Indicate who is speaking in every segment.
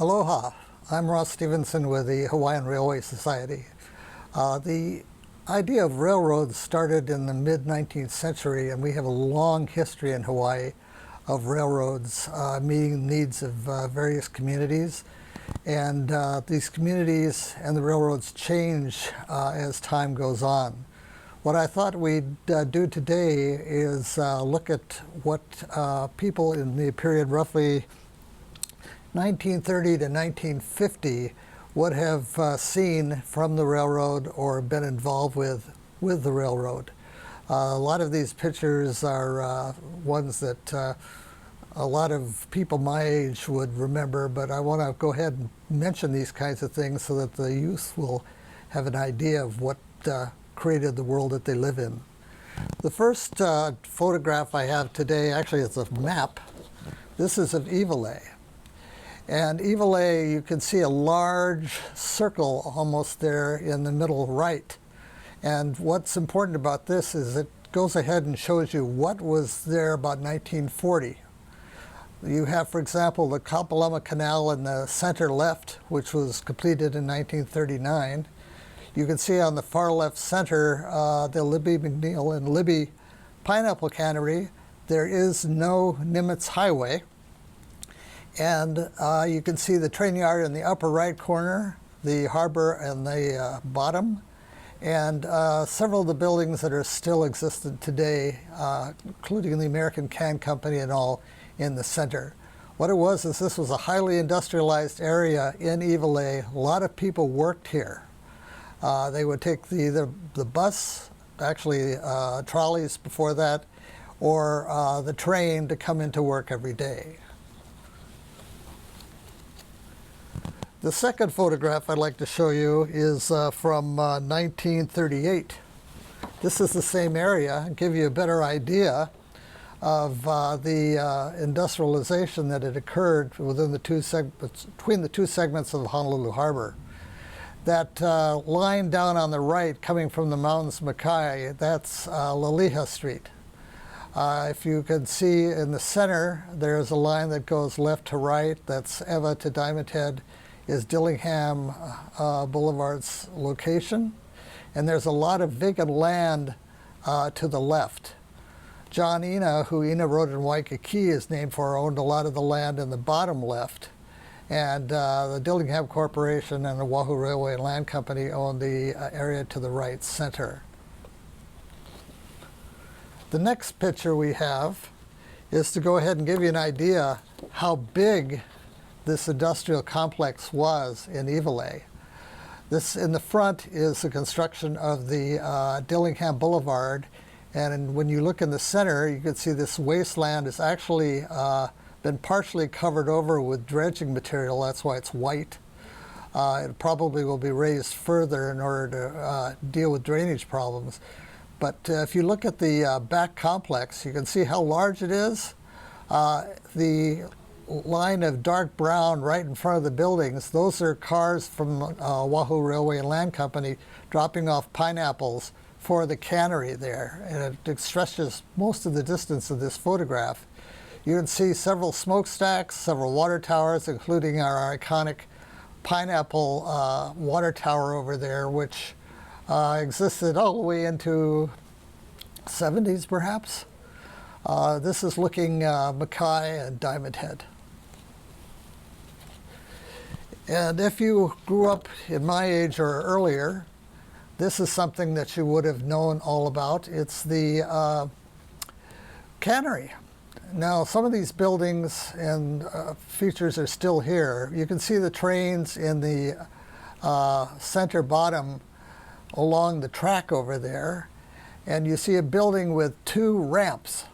Speaker 1: Aloha, I'm Ross Stephenson with the Hawaiian Railway Society. The idea of railroads started in the mid-19th century, and we have a long history in Hawaii of railroads meeting the needs of various communities. And these communities and the railroads change as time goes on. What I thought we'd do today is look at what people in the period roughly 1930 to 1950 would have seen from the railroad or been involved with the railroad. A lot of these pictures are ones that a lot of people my age would remember, but I want to go ahead and mention these kinds of things so that the youth will have an idea of what created the world that they live in. The first photograph I have today, actually it's a map. This is of Iwilei. And Iwilei, you can see a large circle almost there in the middle right. And what's important about this is it goes ahead and shows you what was there about 1940. You have, for example, the Kapalama Canal in the center left, which was completed in 1939. You can see on the far left center the Libby McNeil and Libby Pineapple Cannery. There is no Nimitz Highway. And you can see the train yard in the upper right corner, the harbor in the bottom, and several of the buildings that are still existent today, including the American Can Company and all, in the center. What it was is this was a highly industrialized area in Iwilei. A lot of people worked here. They would take the bus, actually trolleys before that, or the train to come into work every day. The second photograph I'd like to show you is from 1938. This is the same area, and give you a better idea of the industrialization that had occurred within the between the two segments of Honolulu Harbor. That line down on the right, coming from the mountains Makai, that's Laliha Street. If you can see in the center, there's a line that goes left to right. That's Ewa to Diamond Head, is Dillingham Boulevard's location. And there's a lot of vacant land to the left. John Ina, who Ina Road in Waikiki is named for, owned a lot of the land in the bottom left. And the Dillingham Corporation and the Oahu Railway and Land Company owned the area to the right center. The next picture we have is to go ahead and give you an idea how big this industrial complex was in Iwilei. This in the front is the construction of the Dillingham Boulevard, and when you look in the center, you can see this wasteland has actually been partially covered over with dredging material. That's why it's white. It probably will be raised further in order to deal with drainage problems. But if you look at the back complex, you can see how large it is. The line of dark brown right in front of the buildings, those are cars from Oahu Railway and Land Company dropping off pineapples for the cannery there. And it stretches most of the distance of this photograph. You can see several smokestacks, several water towers, including our iconic pineapple water tower over there, which existed all the way into 70s perhaps. This is looking Makai and Diamond Head. And if you grew up in my age or earlier, this is something that you would have known all about. It's the cannery. Now, some of these buildings and features are still here. You can see the trains in the center bottom along the track over there. And you see a building with two ramps.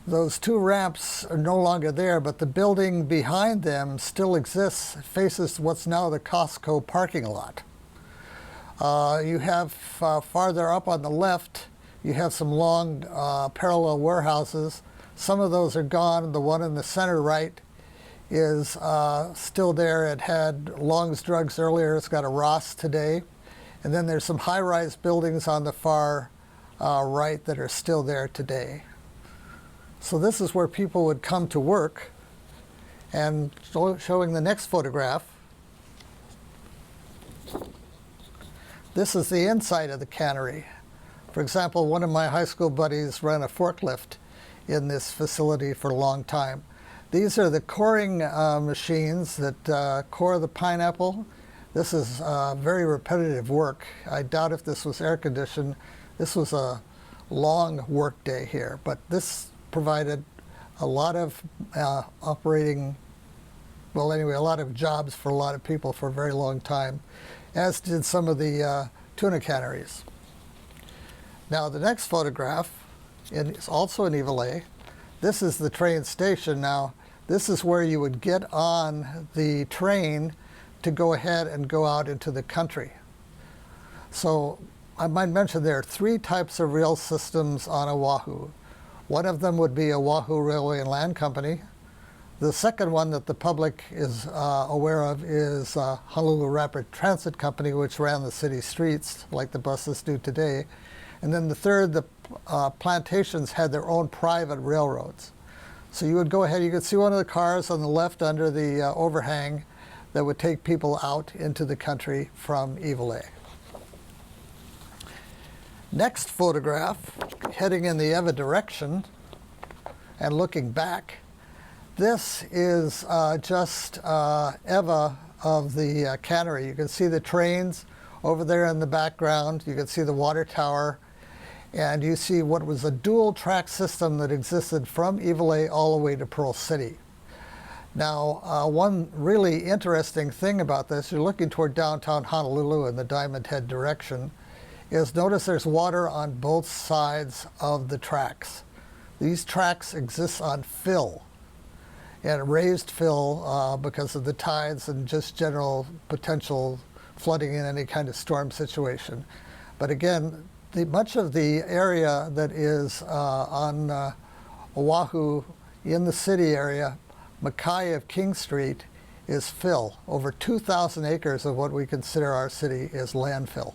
Speaker 1: Those two ramps are no longer there, but the building behind them still exists, faces what's now the Costco parking lot. You have farther up on the left, you have some long parallel warehouses. Some of those are gone. The one in the center right is still there. It had Long's Drugs earlier. It's got a Ross today. And then there's some high-rise buildings on the far right that are still there today. So this is where people would come to work. And showing the next photograph, this is the inside of the cannery. For example, one of my high school buddies ran a forklift in this facility for a long time. These are the coring machines that core the pineapple. This is very repetitive work. I doubt if this was air conditioned. This was a long work day here, but this provided a lot of operating, well anyway, a lot of jobs for a lot of people for a very long time, as did some of the tuna canneries. Now the next photograph is also in Iwilei. This is the train station. Now this is where you would get on the train to go ahead and go out into the country. So I might mention there are three types of rail systems on Oahu. One of them would be Oahu Railway and Land Company. The second one that the public is aware of is Honolulu Rapid Transit Company, which ran the city streets like the buses do today. And then the third, the plantations had their own private railroads. So you would go ahead, you could see one of the cars on the left under the overhang that would take people out into the country from Iwilei. Next photograph, heading in the Ewa direction and looking back. This is just Ewa of the cannery. You can see the trains over there in the background. You can see the water tower. And you see what was a dual track system that existed from Iwilei all the way to Pearl City. Now, one really interesting thing about this, you're looking toward downtown Honolulu in the Diamond Head direction, is notice there's water on both sides of the tracks. These tracks exist on fill, and raised fill because of the tides and just general potential flooding in any kind of storm situation. But again, much of the area that is on Oahu in the city area, Makai of King Street, is fill. Over 2,000 acres of what we consider our city is landfill.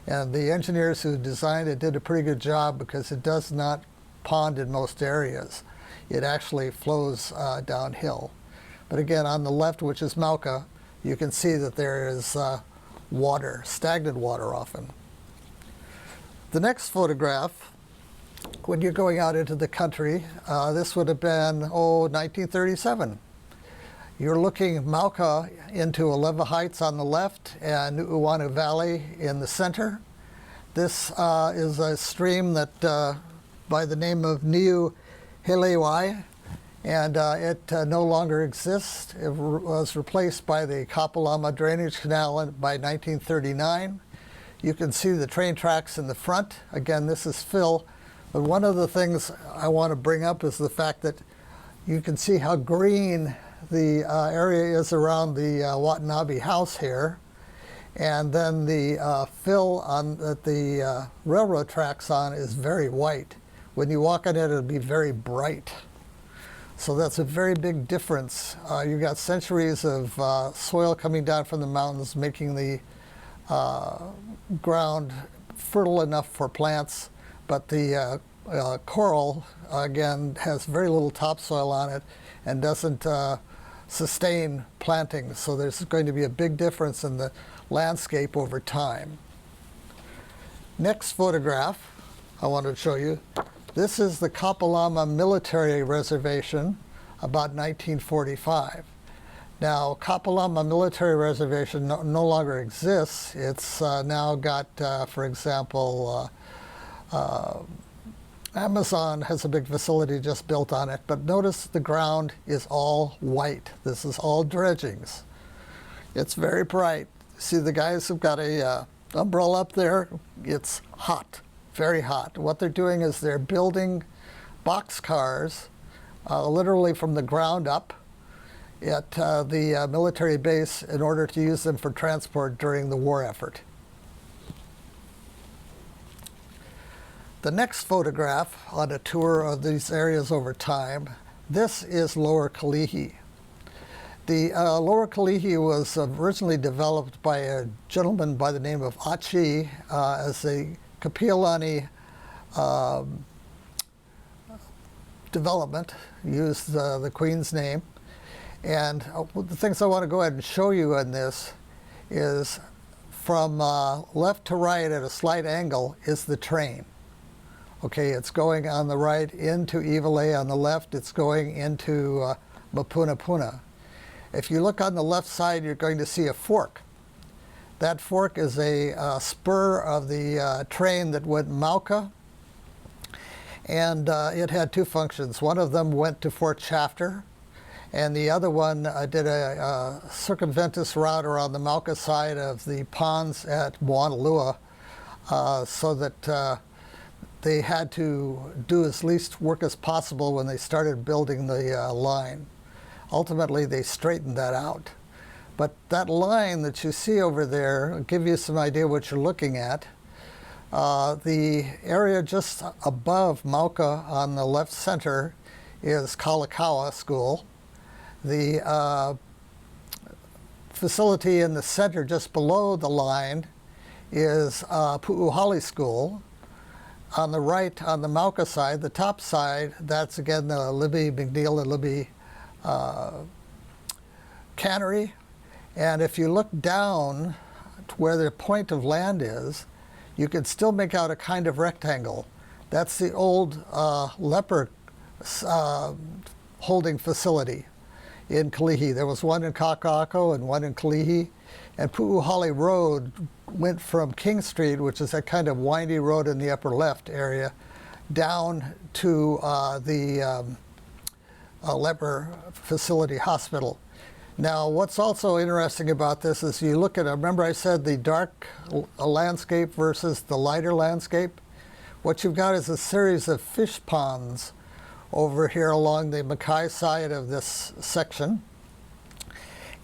Speaker 1: And the engineers who designed it did a pretty good job because it does not pond in most areas. It actually flows downhill. But again, on the left, which is Mauka, you can see that there is water, stagnant water often. The next photograph, when you're going out into the country, this would have been, 1937. You're looking Mauka into Alewa Heights on the left and Nu'uanu Valley in the center. This is a stream that by the name of Niu Helewai, and it no longer exists. It was replaced by the Kapalama Drainage Canal by 1939. You can see the train tracks in the front. Again, this is fill. But one of the things I want to bring up is the fact that you can see how green the area is around the Watanabe House here. And then the fill that the railroad tracks on is very white. When you walk on it, it'll be very bright. So that's a very big difference. You've got centuries of soil coming down from the mountains, making the ground fertile enough for plants, but the coral, again, has very little topsoil on it and doesn't sustain planting. So there's going to be a big difference in the landscape over time. Next photograph I wanted to show you. This is the Kapalama Military Reservation, about 1945. Now, Kapalama Military Reservation no longer exists. It's now got, for example, Amazon has a big facility just built on it, but notice the ground is all white. This is all dredgings. It's very bright. See the guys who've got a umbrella up there? It's hot, very hot. What they're doing is they're building boxcars literally from the ground up at the military base in order to use them for transport during the war effort. The next photograph on a tour of these areas over time, this is Lower Kalihi. The Lower Kalihi was originally developed by a gentleman by the name of Achi as a Kapiolani development, used the Queen's name. And the things I want to go ahead and show you in this is from left to right at a slight angle is the train. Okay, it's going on the right into Iwilei. On the left, it's going into Mapunapuna. If you look on the left side, you're going to see a fork. That fork is a spur of the train that went Mauka, and it had two functions. One of them went to Fort Shafter, and the other one did a circumventus route around the Mauka side of the ponds at Moanalua, so that they had to do as least work as possible when they started building the line. Ultimately, they straightened that out. But that line that you see over there will give you some idea what you're looking at. The area just above Mauka on the left center is Kalakaua School. The facility in the center just below the line is Pu'uhali School. On the right, on the Mauka side, the top side, that's again the Libby, McNeil and Libby cannery. And if you look down to where the point of land is, you can still make out a kind of rectangle. That's the old leper holding facility in Kalihi. There was one in Kaka'ako and one in Kalihi. And Pu'uhali Road went from King Street, which is that kind of windy road in the upper left area, down to the leper facility hospital. Now, what's also interesting about this is you look at, remember I said the dark landscape versus the lighter landscape? What you've got is a series of fish ponds over here along the Mackay side of this section.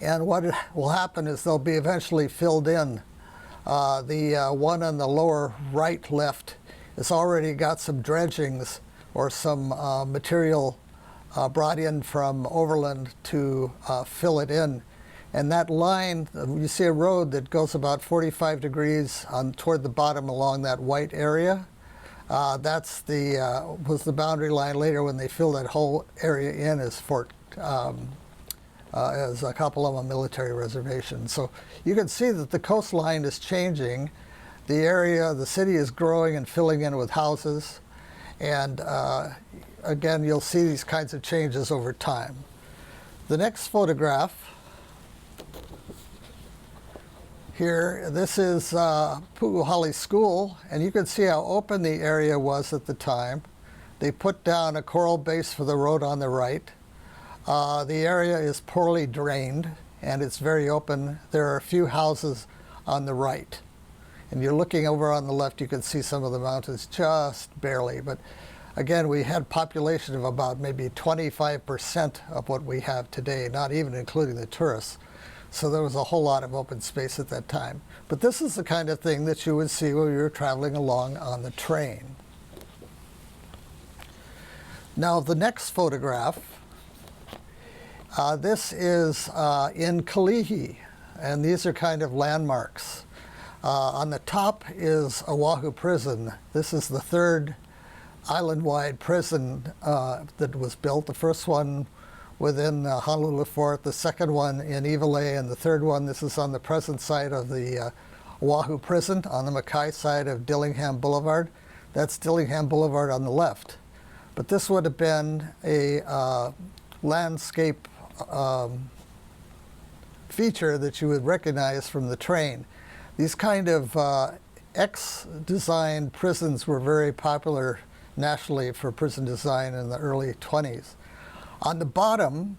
Speaker 1: And what will happen is they'll be eventually filled in. The one on the lower right left has already got some dredgings or some material brought in from overland to fill it in. And that line, you see a road that goes about 45 degrees toward the bottom along that white area. That's was the boundary line later when they filled that whole area in as Fort as a Kapalama military reservation. So you can see that the coastline is changing. The area, the city is growing and filling in with houses. And again, you'll see these kinds of changes over time. The next photograph here, this is Pu'uhali School, and you can see how open the area was at the time. They put down a coral base for the road on the right. The area is poorly drained, and it's very open. There are a few houses on the right. And you're looking over on the left, you can see some of the mountains just barely. But again, we had population of about maybe 25% of what we have today, not even including the tourists. So there was a whole lot of open space at that time. But this is the kind of thing that you would see when you were traveling along on the train. Now, the next photograph, this is in Kalihi, and these are kind of landmarks. On the top is Oahu Prison. This is the third island-wide prison that was built. The first one within Honolulu Fort, the second one in Iwilei, and the third one, this is on the present site of the Oahu Prison on the Mackay side of Dillingham Boulevard. That's Dillingham Boulevard on the left. But this would have been a landscape feature that you would recognize from the train. These kind of X-designed prisons were very popular nationally for prison design in the early 20s. On the bottom,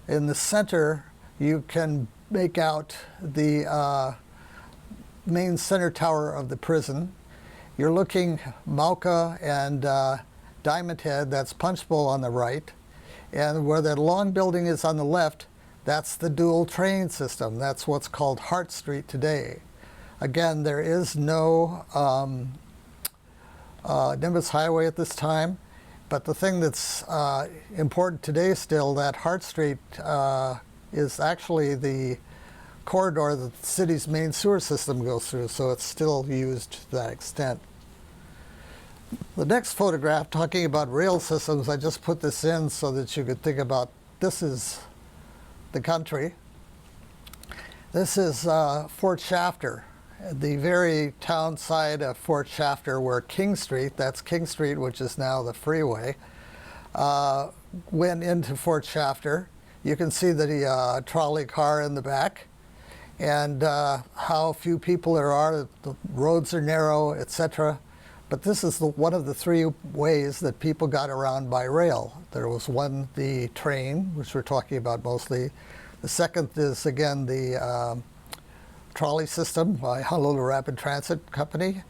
Speaker 1: in the center, you can make out the main center tower of the prison. You're looking Mauka and Diamond Head, that's Punchbowl on the right. And where that long building is on the left, that's the dual train system. That's what's called Hart Street today. Again, there is no Nimbus Highway at this time, but the thing that's important today still, that Hart Street is actually the corridor that the city's main sewer system goes through, so it's still used to that extent. The next photograph, talking about rail systems, I just put this in so that you could think about, this is the country. This is Fort Shafter, the very town side of Fort Shafter where King Street, that's King Street, which is now the freeway, went into Fort Shafter. You can see the trolley car in the back and how few people there are. The roads are narrow, etc. But this is one of the three ways that people got around by rail. There was one, the train, which we're talking about mostly. The second is, again, the trolley system by Honolulu Rapid Transit Company.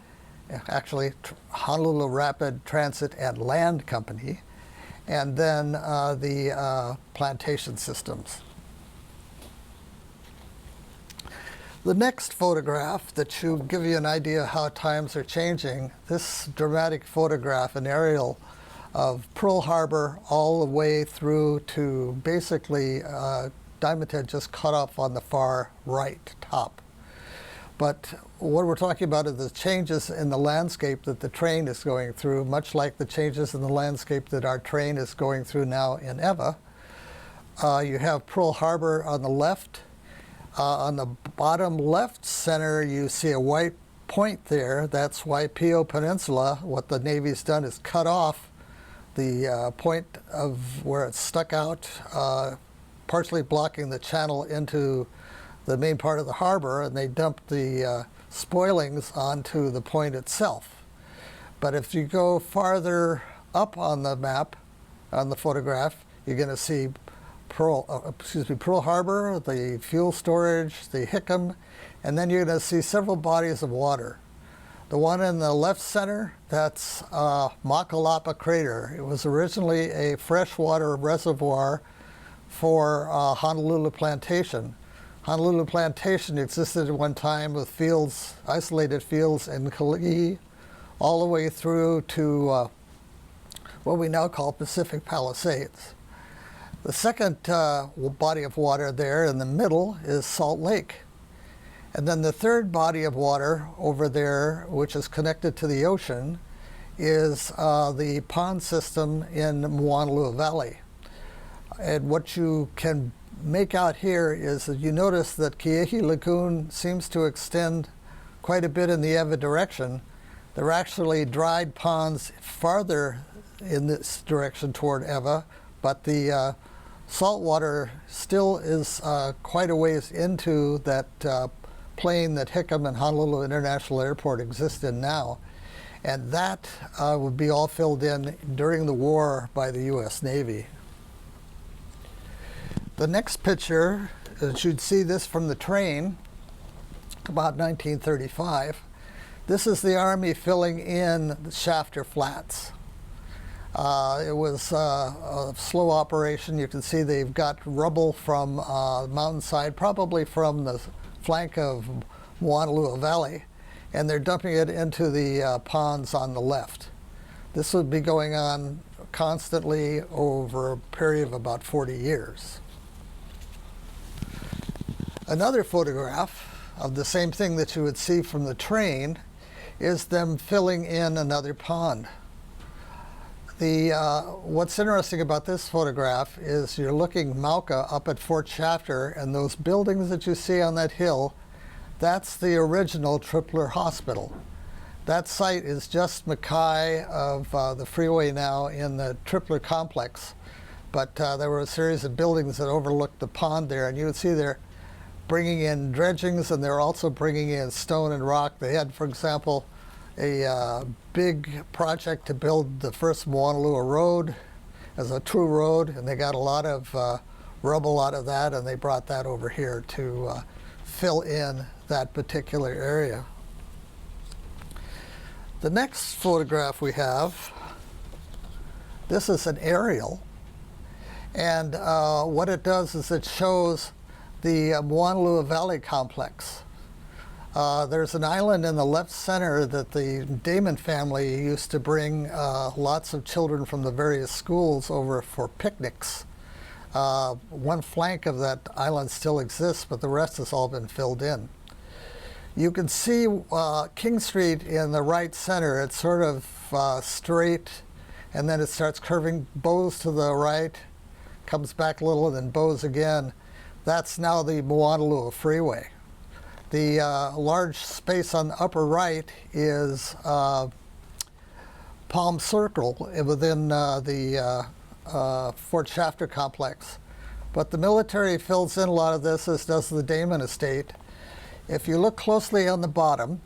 Speaker 1: Actually, Honolulu Rapid Transit and Land Company. And then the plantation systems. The next photograph that should give you an idea how times are changing, this dramatic photograph, an aerial of Pearl Harbor all the way through to basically Diamond Head just cut off on the far right top. But what we're talking about are the changes in the landscape that the train is going through, much like the changes in the landscape that our train is going through now in Ewa. You have Pearl Harbor on the left. On the bottom left center, you see a white point there. That's Waipio Peninsula. What the Navy's done is cut off the point of where it's stuck out, partially blocking the channel into the main part of the harbor, and they dumped the spoilings onto the point itself. But if you go farther up on the map, on the photograph, you're going to see Pearl Harbor, the fuel storage, the Hickam, and then you're going to see several bodies of water. The one in the left center, that's Makalapa Crater. It was originally a freshwater reservoir for Honolulu Plantation. Honolulu Plantation existed at one time with fields, isolated fields in Kalihi, all the way through to what we now call Pacific Palisades. The second body of water there in the middle is Salt Lake. And then the third body of water over there, which is connected to the ocean, is the pond system in Moanalua Valley. And what you can make out here is that you notice that Kiehi Lagoon seems to extend quite a bit in the Ewa direction. There are actually dried ponds farther in this direction toward Ewa, but the salt water still is quite a ways into that plain that Hickam and Honolulu International Airport exist in now. And that would be all filled in during the war by the U.S. Navy. The next picture, you'd see this from the train, about 1935. This is the Army filling in the Shafter Flats. It was a slow operation. You can see they've got rubble from the mountainside, probably from the flank of Moanalua Valley, and they're dumping it into the ponds on the left. This would be going on constantly over a period of about 40 years. Another photograph of the same thing that you would see from the train is them filling in another pond. What's interesting about this photograph is you're looking Mauka up at Fort Shafter, and those buildings that you see on that hill, that's the original Tripler Hospital. That site is just mackay of the freeway now in the Tripler complex. But there were a series of buildings that overlooked the pond there, and you would see they're bringing in dredgings, and they're also bringing in stone and rock. They had, for example, a big project to build the first Moanalua Road as a true road, and they got a lot of rubble out of that, and they brought that over here to fill in that particular area. The next photograph we have, this is an aerial, and what it does is it shows the Moanalua Valley complex. There's an island in the left center that the Damon family used to bring lots of children from the various schools over for picnics. One flank of that island still exists, but the rest has all been filled in. You can see King Street in the right center. It's sort of straight, and then it starts curving, bows to the right, comes back a little, and then bows again. That's now the Honolulu Freeway. The large space on the upper right is Palm Circle within the Fort Shafter complex. But the military fills in a lot of this, as does the Damon Estate. If you look closely on the bottom,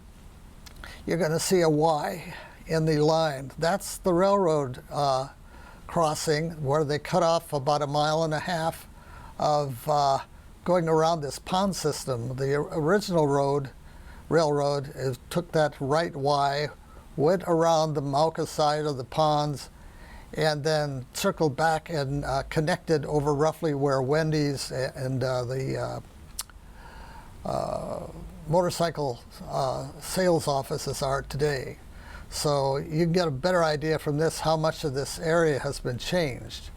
Speaker 1: you're going to see a Y in the line. That's the railroad crossing where they cut off about 1.5 miles of going around this pond system. The original railroad took that right Y, went around the Mauka side of the ponds, and then circled back and connected over roughly where Wendy's and the motorcycle sales offices are today. So you can get a better idea from this how much of this area has been changed.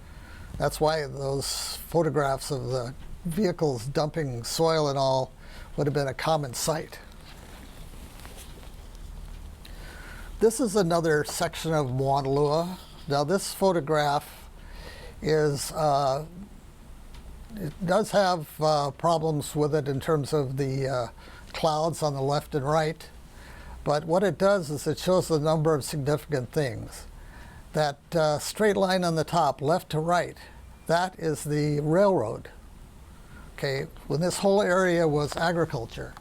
Speaker 1: That's why those photographs of the vehicles dumping soil and all would have been a common sight. This is another section of Moanalua. Now this photograph is, it does have problems with it in terms of the clouds on the left and right, but what it does is it shows a number of significant things. That straight line on the top, left to right, that is the railroad. Okay, when this whole area was agriculture.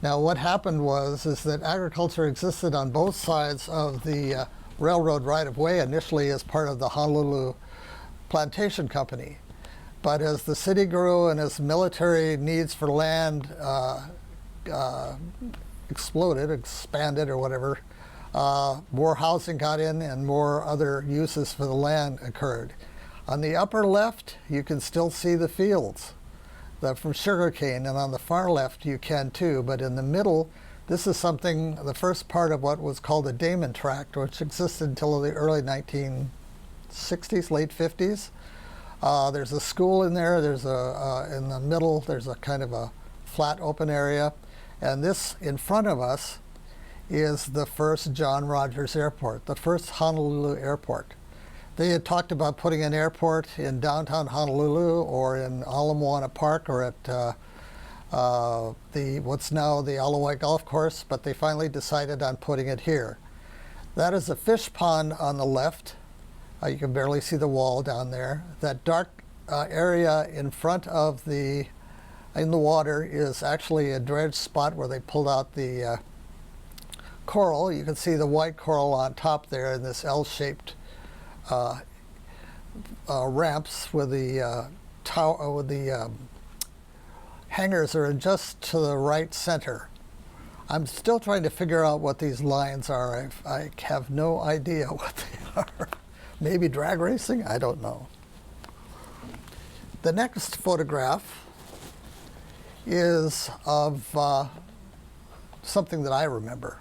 Speaker 1: Now what happened is that agriculture existed on both sides of the railroad right-of-way, initially as part of the Honolulu Plantation Company. But as the city grew and as military needs for land expanded or whatever, more housing got in and more other uses for the land occurred. On the upper left, you can still see the fields from sugarcane, and on the far left you can too, but in the middle, this is the first part of what was called the Damon Tract, which existed until the early 1960s, late 50s. There's a school in there, there's in the middle, there's a kind of a flat open area, and this in front of us is the first John Rogers Airport, the first Honolulu airport. They had talked about putting an airport in downtown Honolulu or in Ala Moana Park or at what's now the Alawai Golf Course, but they finally decided on putting it here. That is a fish pond on the left. You can barely see the wall down there. That dark area in front of in the water is actually a dredge spot where they pulled out the coral. You can see the white coral on top there in this L-shaped ramps with the hangars are just to the right center. I'm still trying to figure out what these lines are. I have no idea what they are. Maybe drag racing? I don't know. The next photograph is of something that I remember.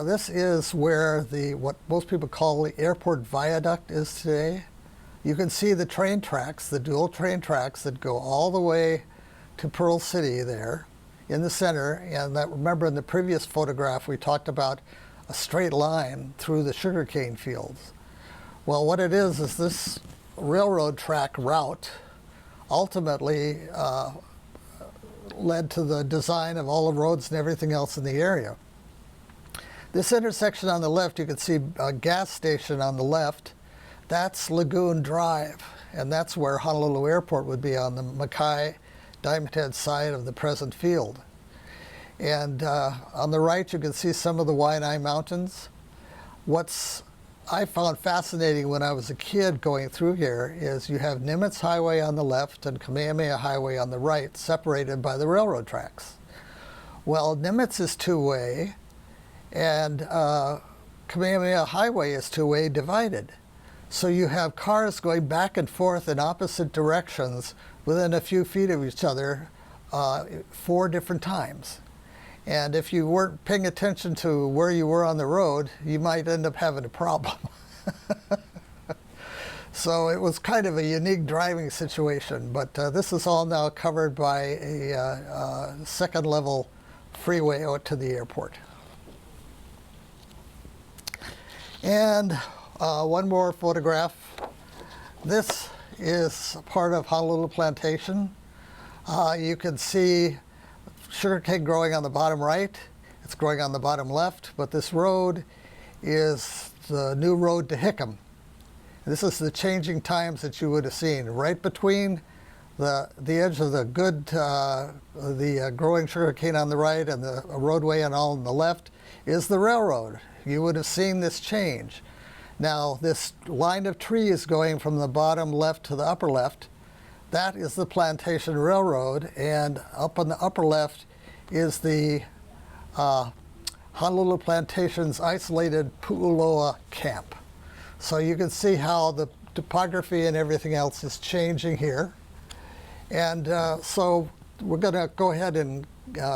Speaker 1: This is where what most people call the airport viaduct is today. You can see the train tracks, the dual train tracks that go all the way to Pearl City there in the center. And remember in the previous photograph we talked about a straight line through the sugarcane fields. Well, what it is this railroad track route ultimately led to the design of all the roads and everything else in the area. This intersection on the left, you can see a gas station on the left. That's Lagoon Drive, and that's where Honolulu Airport would be, on the Mackay Diamond Head side of the present field. And on the right, you can see some of the Waianae Mountains. What I found fascinating when I was a kid going through here is you have Nimitz Highway on the left and Kamehameha Highway on the right, separated by the railroad tracks. Well, Nimitz is two-way, and Kamehameha Highway is two-way divided. So you have cars going back and forth in opposite directions within a few feet of each other 4 different times. And if you weren't paying attention to where you were on the road, you might end up having a problem. So it was kind of a unique driving situation, but this is all now covered by a second-level freeway out to the airport. And one more photograph. This is part of Honolulu Plantation. You can see sugarcane growing on the bottom right. It's growing on the bottom left, but this road is the new road to Hickam. This is the changing times that you would have seen. Right between the edge of the good, growing sugarcane on the right and the roadway and all on the left is the railroad. You would have seen this change. Now, this line of trees going from the bottom left to the upper left, that is the Plantation Railroad, and up on the upper left is the Honolulu Plantation's isolated Pu'uloa camp. So you can see how the topography and everything else is changing here. And so we're going to go ahead and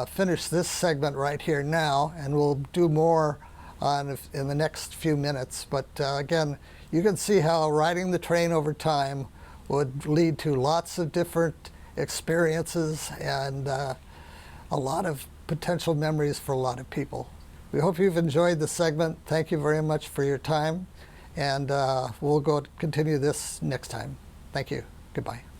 Speaker 1: finish this segment right here now, and we'll do more in the next few minutes. But again, you can see how riding the train over time would lead to lots of different experiences and a lot of potential memories for a lot of people. We hope you've enjoyed the segment. Thank you very much for your time, and we'll continue this next time. Thank you. Goodbye.